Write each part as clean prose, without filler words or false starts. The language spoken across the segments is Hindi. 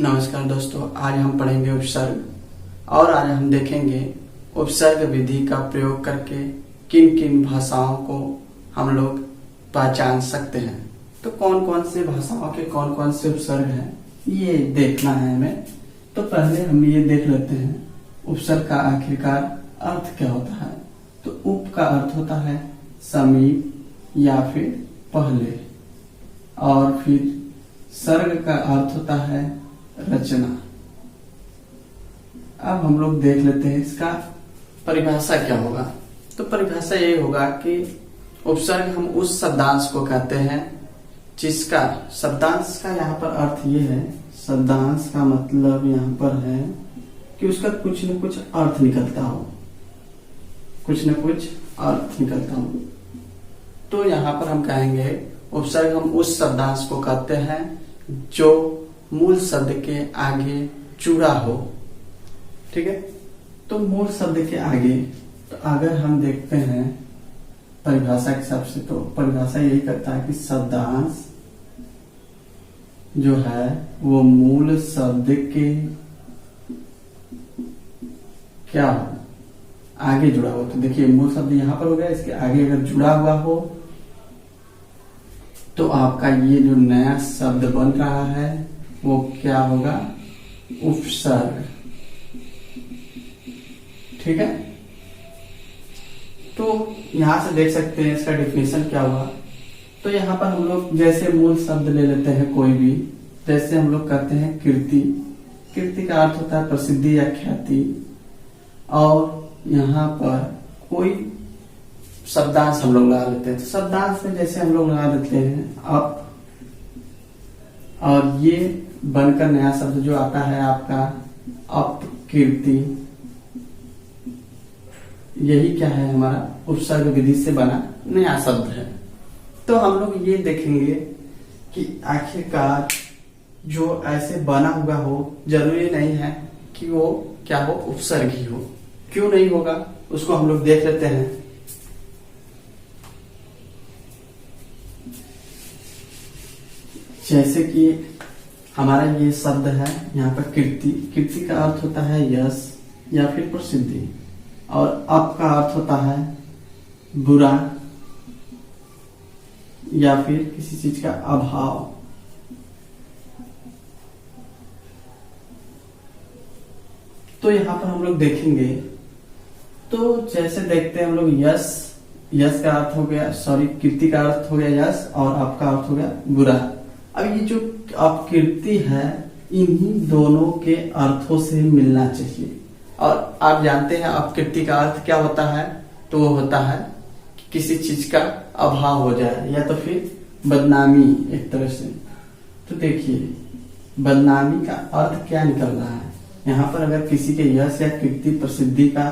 नमस्कार दोस्तों, आज हम पढ़ेंगे उपसर्ग और आज हम देखेंगे उपसर्ग विधि का प्रयोग करके किन किन भाषाओं को हम लोग पहचान सकते हैं। तो कौन कौन से भाषाओं के कौन कौन से उपसर्ग हैं ये देखना है हमें। तो पहले हम ये देख लेते हैं उपसर्ग का आखिरकार अर्थ क्या होता है। तो उप का अर्थ होता है समीप या फिर पहले, और फिर सर्ग का अर्थ होता है रचना। अब हम लोग देख लेते हैं इसका परिभाषा क्या होगा। तो परिभाषा ये होगा कि उपसर्ग हम उस शब्दांश को कहते हैं जिसका शब्दांश का यहाँ पर अर्थ ये है, शब्दांश का मतलब यहाँ पर है कि उसका कुछ न कुछ अर्थ निकलता हो, कुछ न कुछ अर्थ निकलता हो। तो यहाँ पर हम कहेंगे उपसर्ग हम उस शब्दांश को कहते हैं जो मूल शब्द के आगे जुड़ा हो। ठीक है, तो मूल शब्द के आगे, तो अगर हम देखते हैं परिभाषा के हिसाब से, तो परिभाषा यही करता है कि शब्दांश जो है वो मूल शब्द के क्या हो, आगे जुड़ा हो। तो देखिए मूल शब्द यहां पर हो गया, इसके आगे अगर जुड़ा हुआ हो तो आपका ये जो नया शब्द बन रहा है वो क्या होगा, उपसर्ग। ठीक है, तो यहां से देख सकते हैं इसका डेफिनेशन क्या हुआ। तो यहाँ पर हम लोग जैसे मूल शब्द ले लेते हैं कोई भी, जैसे हम लोग कहते हैं कीर्ति। कीर्ति का अर्थ होता है प्रसिद्धि या ख्याति, और यहाँ पर कोई शब्दांश हम लोग लगा लेते हैं। तो शब्दांश में जैसे हम लोग लगा देते हैं अप, और ये बनकर नया शब्द जो आता है आपका अपकीर्ति, यही क्या है, हमारा उपसर्ग विधि से बना नया शब्द है। तो हम लोग ये देखेंगे कि आखिरकार जो ऐसे बना हुआ हो, जरूरी नहीं है कि वो क्या हो, उपसर्ग ही हो। क्यों नहीं होगा उसको हम लोग देख लेते हैं। जैसे कि हमारा ये शब्द है यहाँ पर कीर्ति। कीर्ति का अर्थ होता है यश या फिर प्रसिद्धि, और अप का अर्थ होता है बुरा या फिर किसी चीज का अभाव। तो यहाँ पर हम लोग देखेंगे, तो जैसे देखते हैं हम लोग यश, यश का अर्थ हो गया, सॉरी कीर्ति का अर्थ हो गया यश, और अप का अर्थ हो गया बुरा। अब ये जो अपकीर्ति है इन्हीं दोनों के अर्थों से मिलना चाहिए। और आप जानते हैं अपकीर्ति का अर्थ क्या होता है, तो वो होता है कि किसी चीज का अभाव हो जाए या तो फिर बदनामी एक तरह से। तो देखिए बदनामी का अर्थ क्या निकल रहा है यहाँ पर, अगर किसी के यश या कीर्ति प्रसिद्धि का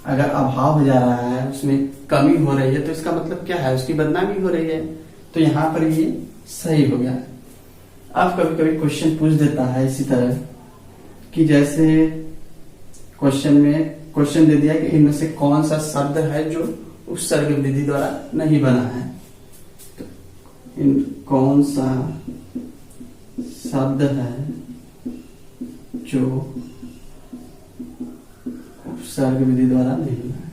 अगर अभाव हो जा रहा है, उसमें कमी हो रही है, तो इसका मतलब क्या है, उसकी बदनामी हो रही है। तो यहाँ पर ये सही हो गया। अब कभी कभी क्वेश्चन पूछ देता है इसी तरह कि जैसे क्वेश्चन में क्वेश्चन दे दिया कि इनमें से कौन सा शब्द है जो उपसर्ग विधि द्वारा नहीं बना है। तो इन कौन सा शब्द है जो उपसर्ग विधि द्वारा नहीं बना है,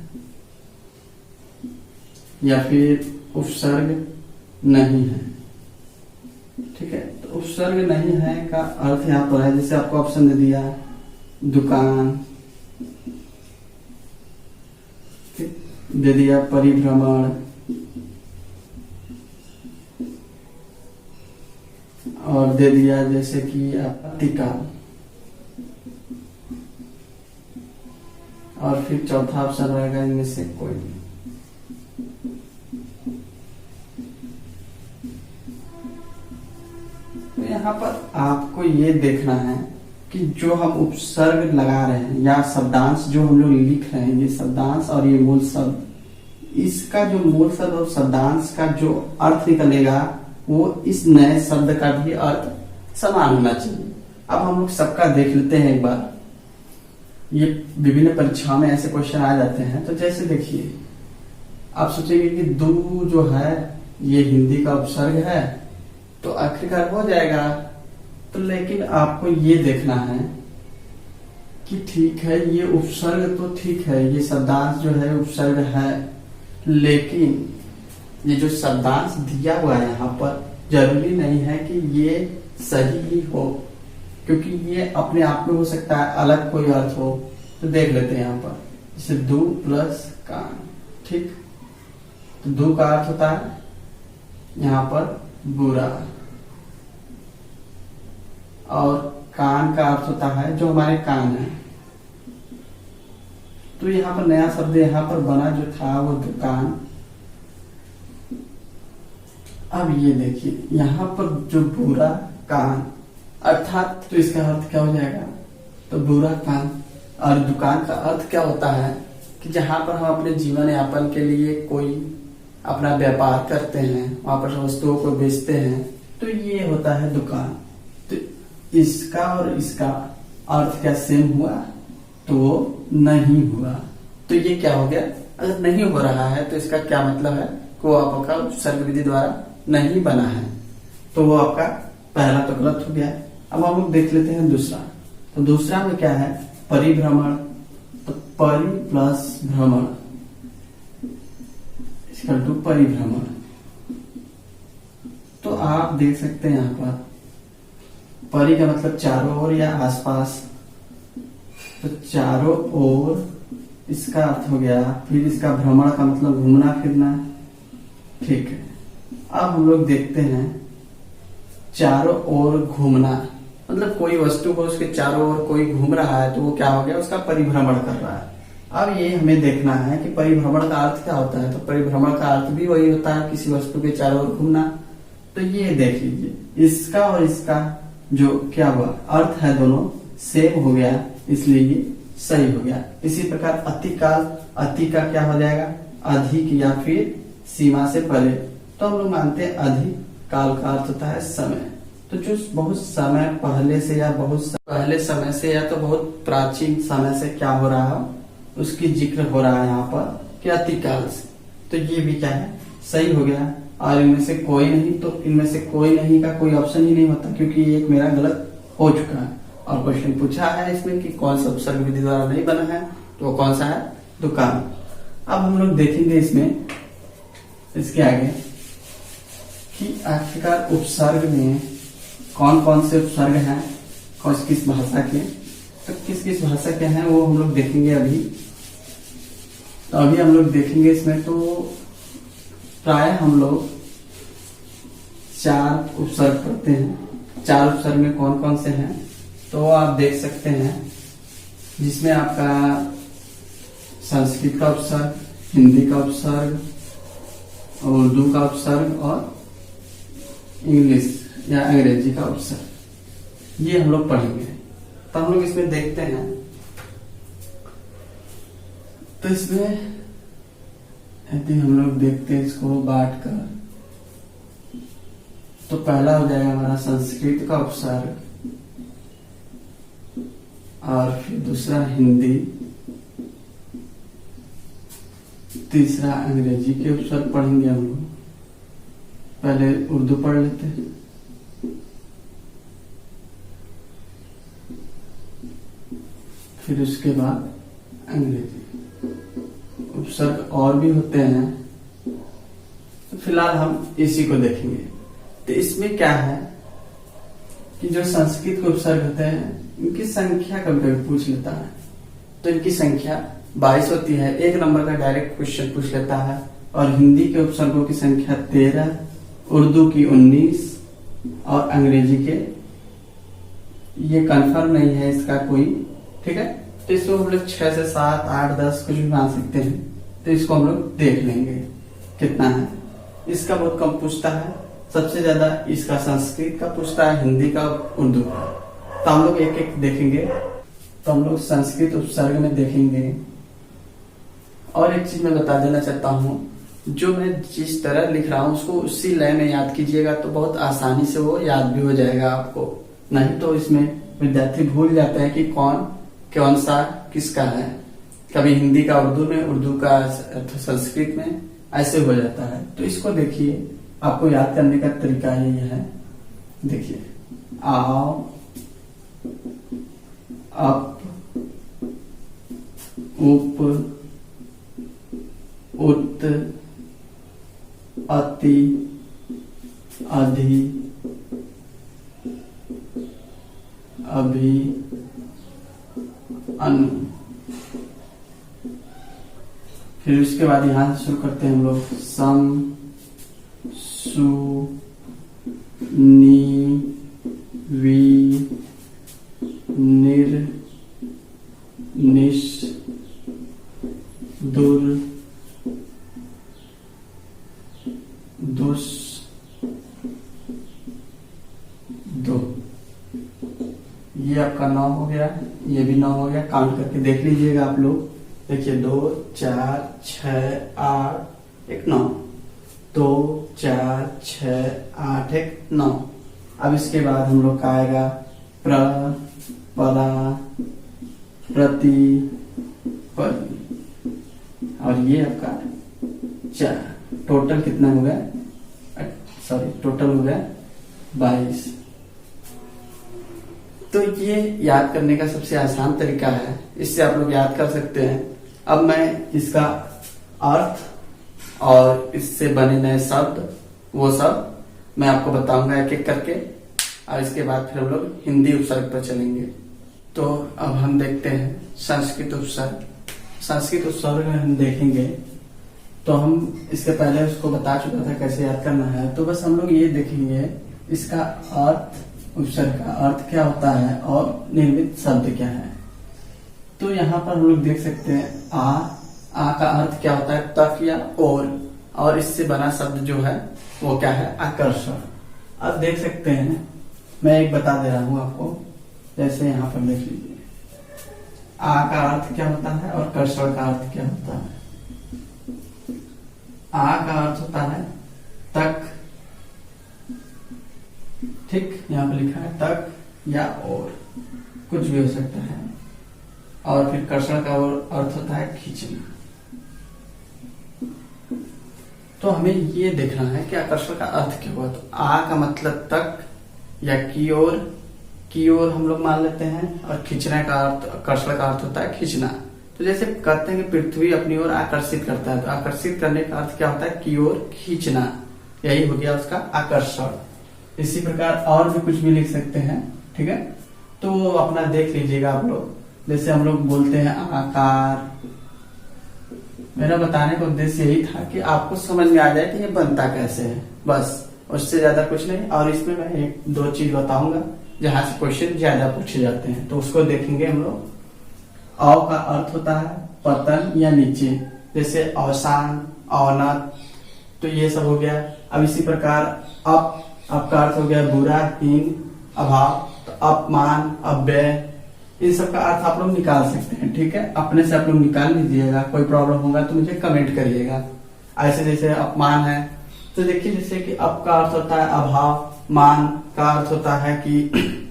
या फिर उपसर्ग नहीं है। ठीक है, तो उपसर्ग नहीं है का अर्थ यहाँ पर है, जैसे आपको ऑप्शन दे दिया दुकान, दे दिया परिभ्रमण, और दे दिया जैसे कि आपत्तिका, और फिर चौथा ऑप्शन रहेगा इनमें से कोई नहीं। तो यहाँ पर आपको ये देखना है कि जो हम उपसर्ग लगा रहे हैं या शब्दांश जो हम लोग लिख रहे हैं, ये शब्दांश और ये मूल शब्द, इसका जो मूल शब्द और शब्दांश का जो अर्थ निकलेगा वो इस नए शब्द का भी अर्थ समान होना चाहिए। अब हम लोग सबका देख लेते हैं एक बार। ये विभिन्न परीक्षाओं में ऐसे क्वेश्चन आ जाते हैं। तो जैसे देखिए आप सोचेंगे कि दू जो है ये हिंदी का उपसर्ग है, तो आखिरकार हो जाएगा तो लेकिन आपको ये देखना है कि ठीक है ये उपसर्ग तो ठीक है, ये शब्दांश जो है उपसर्ग है, लेकिन ये जो शब्दांश दिया हुआ है यहाँ पर जरूरी नहीं है कि ये सही ही हो, क्योंकि ये अपने आप में हो सकता है अलग कोई अर्थ हो। तो देख लेते हैं यहाँ पर, जैसे दू प्लस कान, ठीक। तो दू का अर्थ होता है यहाँ पर बुरा, और कान का अर्थ होता है जो हमारे कान है। तो यहाँ पर नया शब्द यहाँ पर बना जो था वो दुकान। अब ये देखिए यहाँ पर जो बुरा कान, अर्थात तो इसका अर्थ क्या हो जाएगा, तो बुरा कान। और दुकान का अर्थ क्या होता है कि जहां पर हम अपने जीवन यापन के लिए कोई अपना व्यापार करते हैं, वहां पर वस्तुओं को बेचते हैं, तो ये होता है दुकान। तो इसका और इसका अर्थ क्या सेम हुआ, तो वो नहीं हुआ। तो ये क्या हो गया, अगर नहीं हो रहा है तो इसका क्या मतलब है कि वो आपका उपसर्ग विधि द्वारा नहीं बना है, तो वो आपका पहला तो गलत हो गया। अब हम लोग देख लेते हैं दूसरा। तो दूसरा में क्या है, परिभ्रमण। तो परि प्लस भ्रमण, इसका टू परिभ्रमण। तो आप देख सकते हैं यहाँ पर परि का मतलब चारों ओर या आसपास, तो चारों ओर इसका अर्थ हो गया। फिर इसका भ्रमण का मतलब घूमना फिरना, ठीक है। अब हम लोग देखते हैं चारों ओर घूमना, मतलब कोई वस्तु को उसके चारों ओर कोई घूम रहा है तो वो क्या हो गया, उसका परिभ्रमण कर रहा है। अब ये हमें देखना है कि परिभ्रमण का अर्थ क्या होता है। तो परिभ्रमण का अर्थ भी वही होता है, किसी वस्तु के चारों ओर घूमना। तो ये देख लीजिए, इसका और इसका जो क्या हुआ अर्थ है दोनों सेम हो गया, इसलिए ये सही हो गया। इसी प्रकार अतिकाल, अति का क्या हो जाएगा, अधिक या फिर सीमा से परे। तो हम लोग मानते हैं अधिक काल का अर्थ होता है समय। तो जो बहुत समय पहले से या बहुत पहले समय से या तो बहुत प्राचीन समय से क्या हो रहा है, उसकी जिक्र हो रहा है यहाँ पर कि अतिकाल से। तो ये भी क्या है, सही हो गया। और इनमें से कोई नहीं, तो इनमें से कोई नहीं का कोई ऑप्शन ही नहीं होता, क्योंकि एक मेरा गलत हो चुका है। और क्वेश्चन पूछा है इसमें कि कौन सा उपसर्ग विधि द्वारा नहीं बना है, तो वो कौन सा है, दुकान। अब हम लोग देखेंगे इसमें इसके आगे कि आखिरकार उपसर्ग में कौन कौन से उपसर्ग हैं, किस किस भाषा के, तो किस किस भाषा के हैं वो हम लोग देखेंगे अभी। तो अभी हम लोग देखेंगे इसमें, तो प्राय हम लोग 4 उपसर्ग पढ़ते हैं। 4 उपसर्ग में कौन कौन से हैं, तो आप देख सकते हैं, जिसमें आपका संस्कृत का उपसर्ग, हिंदी का उपसर्ग, उर्दू का उपसर्ग और इंग्लिश या अंग्रेजी का उपसर्ग, ये हम लोग पढ़ेंगे। तो हम लोग इसमें देखते हैं, तो इसमें यदि हम लोग देखते हैं इसको बांट कर, तो पहला हो जाएगा हमारा संस्कृत का उपसर्ग, और फिर दूसरा हिंदी, तीसरा अंग्रेजी के उपसर्ग पढ़ेंगे हम लोग। पहले उर्दू पढ़ लेते हैं। फिर उसके बाद अंग्रेजी उपसर्ग और भी होते हैं, तो फिलहाल हम इसी को देखेंगे। तो इसमें क्या है कि जो संस्कृत के उपसर्ग होते हैं इनकी संख्या कभी कभी पूछ लेता है। तो इनकी संख्या 22 होती है, 1 नंबर का डायरेक्ट क्वेश्चन पूछ लेता है। और हिंदी के उपसर्गों की संख्या 13, उर्दू की 19 और अंग्रेजी के ये कंफर्म नहीं है इसका कोई, ठीक है। तो इसको हम लोग 6 से 7, 8, 10 कुछ भी मान सकते हैं। तो इसको हम लोग देख लेंगे कितना है। इसका बहुत कम पूछता है, सबसे ज्यादा इसका संस्कृत का पूछता है, हिंदी का, उर्दू का। तो हम लोग एक एक देखेंगे। तो हम लोग संस्कृत उपसर्ग में देखेंगे। और एक चीज मैं बता देना चाहता हूँ, जो मैं जिस तरह लिख रहा हूँ उसको उसी लय में याद कीजिएगा, तो बहुत आसानी से वो याद भी हो जाएगा आपको। नहीं तो इसमें विद्यार्थी भूल जाता है कि कौन सा किसका है। कभी हिंदी का उर्दू में, उर्दू का संस्कृत में, ऐसे हो जाता है। तो इसको देखिए, आपको याद करने का तरीका ये है। देखिए आओ, अप, उप, उत, अति, अधि, अभि, अनु। फिर उसके बाद यहां से शुरू करते हैं हम लोग। सम, सु, नी, वी, निर, निश, दुर, दुस, दो। ये आपका 9 हो गया, ये भी 9 हो गया। काउंट करके देख लीजिएगा आप लोग। देखिए 2 4 6 8 1 9, 2 4 6 8 1 9। अब इसके बाद हम लोग का आएगा प्र, परा, प्रति, परि, और ये आपका 4। टोटल कितना हो गया? सॉरी, टोटल हो गया 22। तो ये याद करने का सबसे आसान तरीका है, इससे आप लोग याद कर सकते हैं। अब मैं इसका अर्थ और इससे बने नए शब्द, वो सब मैं आपको बताऊंगा एक एक करके, और इसके बाद फिर हम लोग हिंदी उपसर्ग पर चलेंगे। तो अब हम देखते हैं संस्कृत उपसर्ग। संस्कृत उपसर्ग में हम देखेंगे, तो हम इसके पहले उसको बता चुका था कैसे याद करना है। तो बस हम लोग ये देखेंगे इसका अर्थ, उपसर्ग का अर्थ क्या होता है और निर्मित शब्द क्या है। तो यहाँ पर हम लोग देख सकते हैं आ का अर्थ क्या होता है? तक या और इससे बना शब्द जो है वो क्या है? आकर्षण। अब देख सकते हैं, मैं एक बता दे रहा हूं आपको, जैसे यहाँ पर देख लीजिए। आ का अर्थ क्या होता है और कर्षण का अर्थ क्या होता है? आ का अर्थ होता है तक, ठीक, यहाँ पर लिखा है तक या और, कुछ भी हो सकता है। और फिर कर्षण का अर्थ होता है खींचना। तो हमें ये देखना है कि आकर्षण का अर्थ क्या हुआ। तो आ का मतलब तक या की ओर हम लोग मान लेते हैं, और खींचने का अर्थ, आकर्षण का अर्थ होता है खींचना। तो जैसे कहते हैं कि पृथ्वी अपनी ओर आकर्षित करता है, तो आकर्षित करने का अर्थ क्या होता है? की ओर खींचना, यही हो गया उसका आकर्षण। इसी प्रकार और भी कुछ भी लिख सकते हैं, ठीक है। तो अपना देख लीजिएगा आप लोग। जैसे हम लोग बोलते हैं आकार, मेरा बताने का उद्देश्य यही था कि आपको समझ में आ जाए कि ये बनता कैसे है, बस, उससे ज्यादा कुछ नहीं। और इसमें मैं एक दो चीज बताऊंगा जहां से क्वेश्चन ज्यादा पूछे जाते हैं, तो उसको देखेंगे हम लोग। अ का अर्थ होता है पतन या नीचे, जैसे अवसान, अवनत, तो ये सब हो गया। अब इसी प्रकार अप का अर्थ हो गया बुरा, हीन, अभाव, तो अपमान, अव्यय, इन सब का अर्थ आप लोग निकाल सकते हैं, ठीक है। अपने से आप लोग निकाल लीजिएगा, कोई प्रॉब्लम होगा तो मुझे कमेंट करिएगा। ऐसे जैसे अपमान है, तो देखिए जैसे कि अप का अर्थ होता है अभाव, मान का अर्थ होता है कि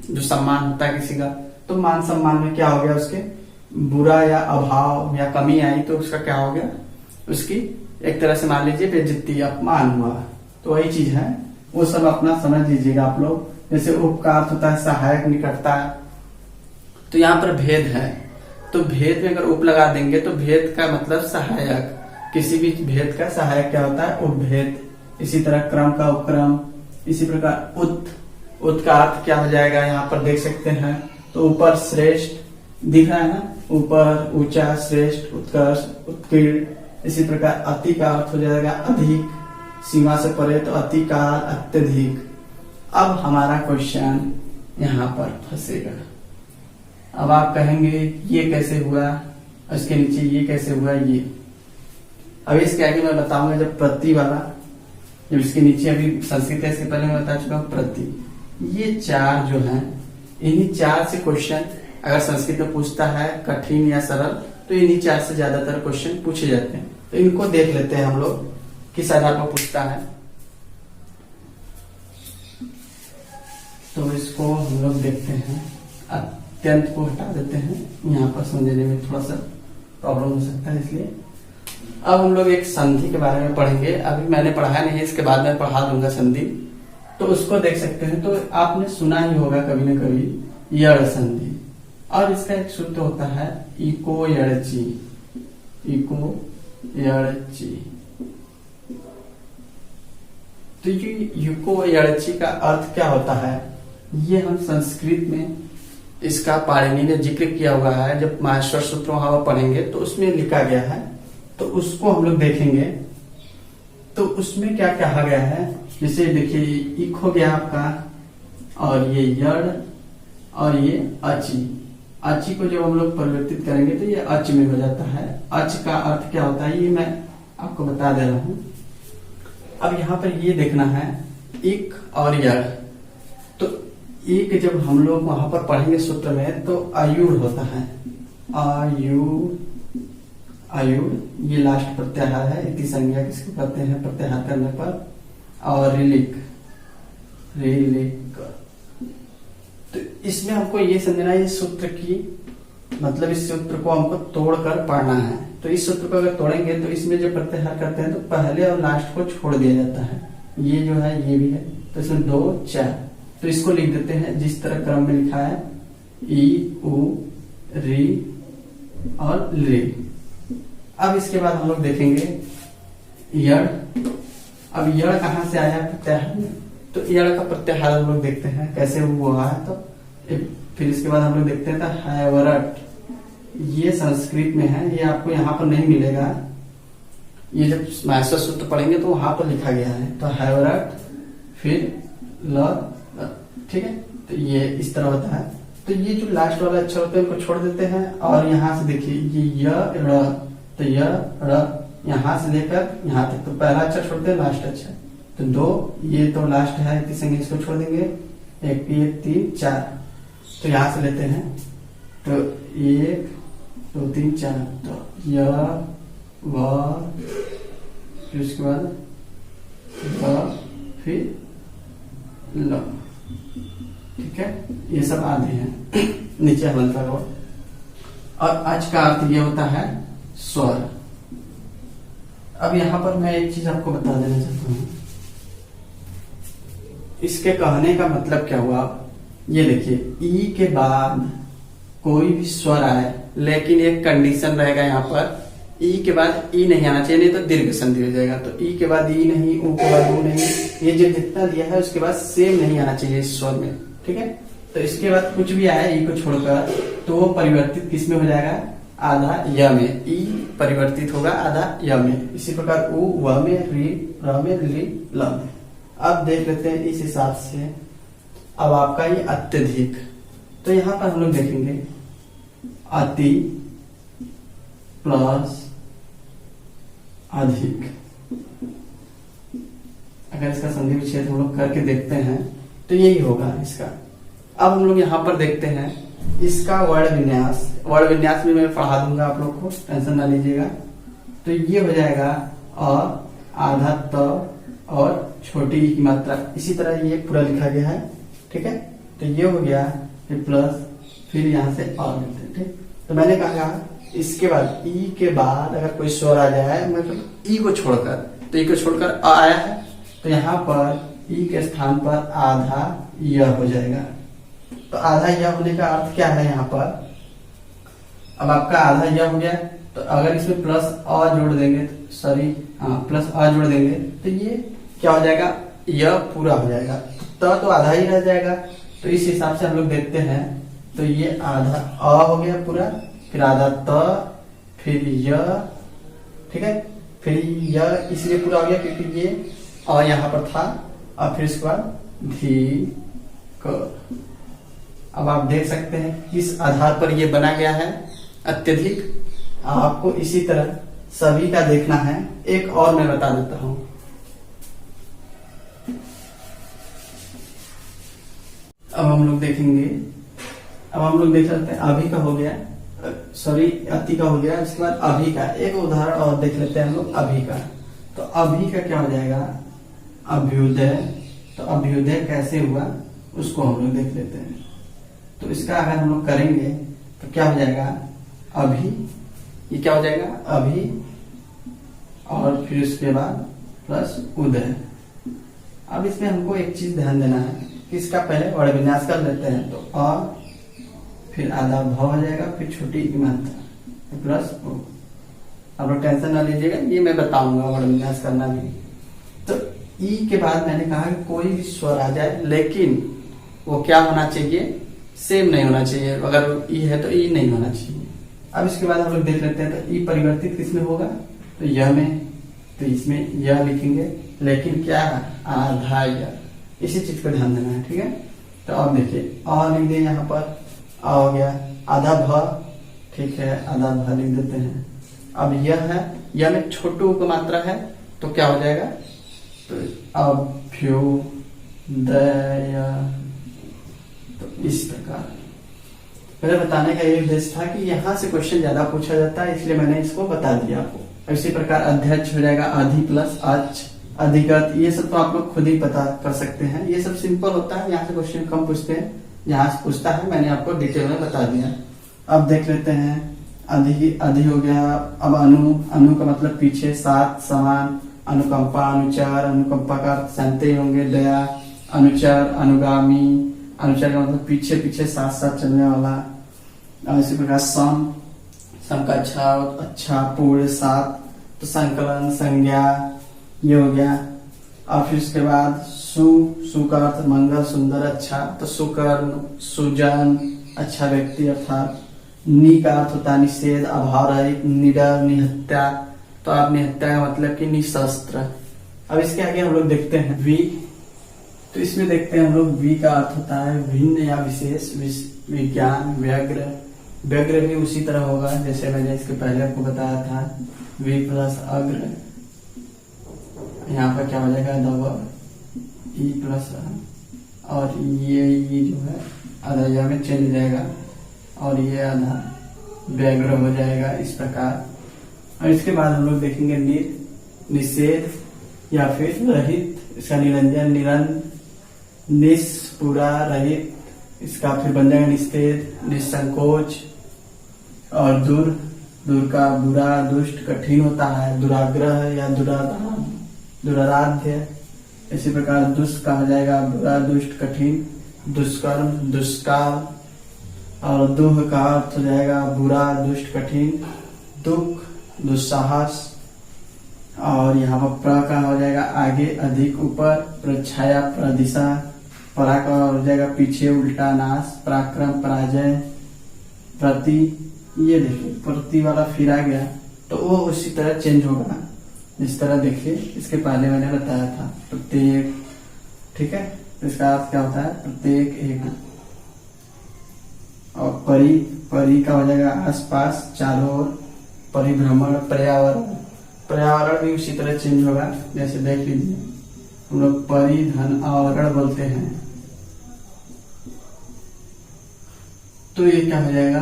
जो सम्मान होता है किसी का, तो मान सम्मान में क्या हो गया? उसके बुरा या अभाव या कमी आई तो उसका क्या हो गया? उसकी एक तरह से मान लीजिए बेइज्जती, अपमान हुआ। तो वही चीज है, वो सब अपना समझ लीजिएगा आप लोग। जैसे उप का अर्थ होता है सहायक, निकटता, तो यहाँ पर भेद है, तो भेद में अगर उप लगा देंगे तो भेद का मतलब सहायक, किसी भी भेद का सहायक क्या होता है? उपभेद। इसी तरह क्रम का उपक्रम, इसी प्रकार उत का अर्थ क्या हो जाएगा? यहाँ पर देख सकते हैं, तो ऊपर श्रेष्ठ दिख रहा है ना, ऊपर, ऊंचा, श्रेष्ठ, उत्कर्ष, उत्कीर्ण। इसी प्रकार अति का अर्थ हो जाएगा अधिक, सीमा से परे, तो अतिकाल, अत्यधिक। अब हमारा क्वेश्चन यहाँ पर फंसेगा। अब आप कहेंगे ये कैसे हुआ, इसके नीचे ये कैसे हुआ? ये अब इसके आगे मैं बताऊंगा जब प्रति वाला, जब इसके नीचे अभी संस्कृत है, इसके पहले मैं बता चुका हूँ प्रति। ये चार जो है, इन्हीं चार से क्वेश्चन अगर संस्कृत में पूछता है, कठिन या सरल, तो इन्हीं चार से ज्यादातर क्वेश्चन पूछे जाते हैं। तो इनको देख लेते हैं हम लोग किस आधार पर पूछता है। तो इसको हम लोग देखते हैं, अत्यंत को हटा देते हैं, यहाँ पर समझने में थोड़ा सा प्रॉब्लम हो सकता है, इसलिए अब हम लोग एक संधि के बारे में पढ़ेंगे। अभी मैंने पढ़ाया नहीं, इसके बाद मैं पढ़ा दूंगा संधि। तो उसको देख सकते हैं। तो आपने सुना ही होगा कभी न कभी यड़ संधि, और इसका एक सूत्र होता है इको यड़ची। इको यड़ची, तो ये युको यड़ची का अर्थ क्या होता है, ये हम संस्कृत में इसका पाणिनि ने जिक्र किया हुआ है। जब माहेश्वर सूत्र वहां पढ़ेंगे तो उसमें लिखा गया है, तो उसको हम लोग देखेंगे। तो उसमें क्या कहा गया है, जैसे देखिए इक हो गया आपका, और ये यड़, और ये अची। अची को जब हम लोग परिवर्तित करेंगे तो ये अच में हो जाता है। अच का अर्थ क्या होता है ये मैं आपको बता दे रहा हूं। अब यहाँ पर ये देखना है इक और यड़। तो एक जब हम लोग वहां पर पढ़ेंगे सूत्र में तो आयुर होता है, आयुर, आयुर ये लास्ट प्रत्याहार है। इति संज्ञा किसको कहते हैं प्रत्याहार करने पर। और रिलिक, रिलिक। तो इसमें हमको ये समझना है, इस सूत्र की मतलब इस सूत्र को हमको तोड़कर पढ़ना है। तो इस सूत्र को अगर तोड़ेंगे तो इसमें जो प्रत्याहार करते हैं तो पहले और लास्ट को छोड़ दिया जाता है। ये जो है ये भी है, तो इसमें 2 4। तो इसको लिख देते हैं जिस तरह क्रम में लिखा है, ई उ री और ली। अब इसके बाद हम लोग देखेंगे यड़। अब यड़ कहाँ से आया प्रत्याहार में, तो यड़ का प्रत्याहार हम लोग देखते हैं कैसे हुआ है। तो फिर इसके बाद हम लोग देखते हैं हैवरट, ये संस्कृत में है, ये आपको यहाँ पर नहीं मिलेगा। ये जब माहेश्वर सूत्र पढ़ेंगे तो वहां पर लिखा गया है। तो हैवरट फिर ल, ठीक है। तो ये इस तरह होता है। तो ये जो लास्ट वाला अक्षर होते हैं उनको छोड़ देते हैं, और यहाँ से देखिए ये य र, तो य र यहाँ से लेकर यहाँ तक, तो पहला अक्षर छोड़ते हैं, लास्ट अक्षर। तो 2, ये तो लास्ट है, इसी संगे इसको छोड़ देंगे। 1 3 4, तो यहाँ से लेते हैं। तो 1 2 3 4, तो य व, फिर उसके बाद व, फिर ल, ठीक है। ये सब आधे हैं नीचे हलंता को। और आज का अर्थ ये होता है स्वर। अब यहां पर मैं एक चीज आपको बता देना चाहता हूं, इसके कहने का मतलब क्या हुआ। ये देखिए ई के बाद कोई भी स्वर आए, लेकिन एक कंडीशन रहेगा यहाँ पर, ई के बाद ई नहीं आना चाहिए, नहीं तो दीर्घ संधि हो जाएगा। तो ई के बाद ई नहीं, ऊ के बाद ऊ नहीं, ये जो जितना दिया है उसके बाद सेम नहीं आना चाहिए इस स्वर में, ठीक है। तो इसके बाद कुछ भी आए ई को छोड़कर तो वो परिवर्तित किस में हो जाएगा, आधा य में। ई परिवर्तित होगा आधा य में। इसी प्रकार उ व में, री र में, ली ल में। अब देख लेते हैं इस हिसाब से। अब आपका ये अत्यधिक, तो यहां पर हम लोग देखेंगे अति प्लस अधिक। अगर इसका संधि विच्छेद हम लोग करके देखते हैं तो यही होगा इसका। अब हम लोग यहाँ पर देखते हैं इसका वर्ण विन्यास। वर्ण विन्यास भी मैं पढ़ा दूंगा आप लोग को, टेंशन ना लीजिएगा। तो ये हो जाएगा अ, आधा त और छोटी ई की मात्रा, इसी तरह ये पूरा लिखा गया है, ठीक है। तो ये हो गया, फिर प्लस, फिर यहाँ से और लेते हैं, ठीक। तो मैंने कहा इसके बाद ई के बाद अगर कोई स्वर आ जाए, मतलब ई को छोड़कर, तो ई को छोड़कर अ आया है, तो यहाँ पर ई के स्थान पर आधा य हो जाएगा। तो आधा य होने का अर्थ क्या है यहाँ पर, अब आपका आधा य हो गया, तो अगर इसमें प्लस अ जोड़ देंगे, सॉरी प्लस अ जोड़ देंगे, तो ये क्या हो जाएगा, य पूरा हो जाएगा। तो आधा ही रह जाएगा। तो इस हिसाब से हम लोग देखते हैं, तो ये आधा अ हो गया पूरा, फिर आधा त, फिर य, ठीक है। फिर य इसलिए पूरा हो गया क्योंकि ये अ यहाँ पर था, और फिर इसके बाद धी क। अब आप देख सकते हैं किस आधार पर ये बना गया है अत्यधिक। आपको इसी तरह सभी का देखना है। एक और मैं बता देता हूं, अब हम लोग देखेंगे, अब हम लोग देख लेते हैं अभी का हो गया, सॉरी अति का हो गया, इसके बाद अभी का एक उदाहरण और देख लेते हैं हम लोग अभी का। तो अभी का क्या हो जाएगा, अभ्युदय। तो अभ्युदय कैसे हुआ उसको हम लोग देख लेते हैं। तो इसका अगर हम लोग करेंगे तो क्या हो जाएगा, अभी, ये क्या हो जाएगा अभी, और फिर उसके बाद प्लस उदय। अब इसमें हमको एक चीज ध्यान देना है कि इसका पहले वर्ण विन्यास कर लेते हैं। तो अ, फिर आधा भ हो जाएगा, फिर छोटी ई मात्रा प्लस ओ। आप लोग टेंशन ना लीजिएगा, ये मैं बताऊंगा वर्ण विन्यास करना भी। तो ई के बाद मैंने कहा कि कोई भी स्वर आ जाए, लेकिन वो क्या होना चाहिए, सेम नहीं होना चाहिए। अगर ई है तो ई नहीं होना चाहिए। अब इसके बाद हम लोग देख लेते हैं, तो ई परिवर्तित किसमें होगा, तो यह में, तो इसमें यह लिखेंगे, लेकिन क्या है, आधा यह। इसी चीज को ध्यान देना है, ठीक है। तो अब देखिए अ लिख दें, यहाँ पर आ हो गया, आधा भ, ठीक है, आधा भ लिख देते हैं। अब यह है, यह में छोटू का मात्रा है, तो क्या हो जाएगा, तो अभ्युदय। तो इस प्रकार मेरे बताने का ये उद्देश्य था कि यहाँ से क्वेश्चन ज्यादा पूछा जाता है, इसलिए मैंने इसको बता दिया आपको। इसी प्रकार अध्यक्ष हो जाएगा अधि प्लस अच, अधिगत, ये सब तो आप लोग खुद ही पता कर सकते हैं। ये सब सिंपल होता है, यहाँ से क्वेश्चन कम पूछते हैं, यहाँ से पूछता है, मैंने आपको डिटेल में बता दिया। अब देख लेते हैं, अधि, अधि हो गया। अब अनु, अनु का मतलब पीछे, साथ, समान, अनुकंपा, अनुचार, अनुकंपा का अर्थ सहते होंगे, दया, अनुचार, अनुगामी, अनुचार का मतलब पीछे पीछे साथ साथ चलने वाला। इसी प्रकार सम, सम का अच्छा, पूर्ण, साथ, तो संकलन, संज्ञा, ये हो गया। और फिर उसके बाद सु, सु का अर्थ मंगल, सुंदर, अच्छा, तो सुकर्म, सुजन, अच्छा व्यक्ति अर्थात। नि का अर्थ होता है निषेध, अभाव रहित, निडर, निहत्या, तो आप निहत्या का मतलब कि निशस्त्र। अब इसके आगे हम लोग देखते हैं वी, तो इसमें देखते हैं हम लोग वी का अर्थ होता है भिन्न या विशेष, विज्ञान, व्यग्र। व्यग्र भी उसी तरह होगा जैसे मैंने इसके पहले आपको बताया था, वी प्लस अग्र, यहाँ पर क्या हो जाएगा, दव, ई प्लस, और ये जो है आधा यह में चेंज हो जाएगा, और ये आधा व्यग्र हो जाएगा, इस प्रकार। और इसके बाद हम लोग देखेंगे निषेध या फिर रहित, इसका निरंजन, निरंजन, निस, पूरा, रहित, इसका फिर बन जाएगा निषेध, निसंकोच, और दूर, दूर का बुरा, दुष्ट, कठिन होता है, दुराग्रह या दुराराध्य। इसी प्रकार दुष्ट कहा जाएगा बुरा, दुष्ट, कठिन, दुष्कर्म, दुष्काल, और दुह का अर्थ हो जाएगा बुरा, दुष्ट, कठिन, दुख, दुस्साहस। और यहाँ पर प्र का हो जाएगा आगे, अधिक, ऊपर, प्रछाया, प्रदिशा, परा का हो जाएगा पीछे, उल्टा, नाश, पराक्रम, पराजय, प्रति, ये देखिए प्रति वाला फिर आ गया, तो वो उसी तरह चेंज होगा जिस तरह देखिए इसके पहले मैंने बताया था, प्रत्येक, ठीक है। इसका अर्थ क्या होता है, प्रत्येक, एक। और परि, परि का हो जाएगा आसपास, चारों ओर, परिभ्रमण, पर्यावरण, पर्यावरण भी उसी तरह चेंज होगा जैसे देख लीजिए, हम लोग परिधन आवरण बोलते हैं। तो ये क्या हो जाएगा,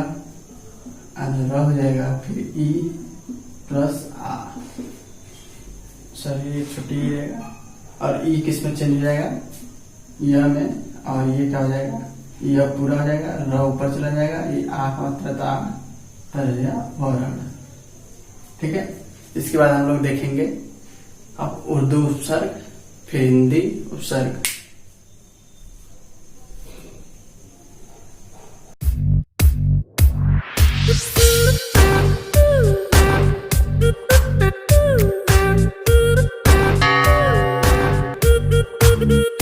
आधा हो जाएगा, फिर ई प्लस आ, सॉरी छोटी ई रहेगा, और ई किस में चेंज हो जाएगा, यह में, और ये क्या हो जाएगा, यह पूरा हो जाएगा, र ऊपर चला जाएगा, ये आ का मात्रा वर्ण, ठीक है। इसके बाद हम लोग देखेंगे अब उर्दू उपसर्ग, फिर हिंदी उपसर्ग। Thank you.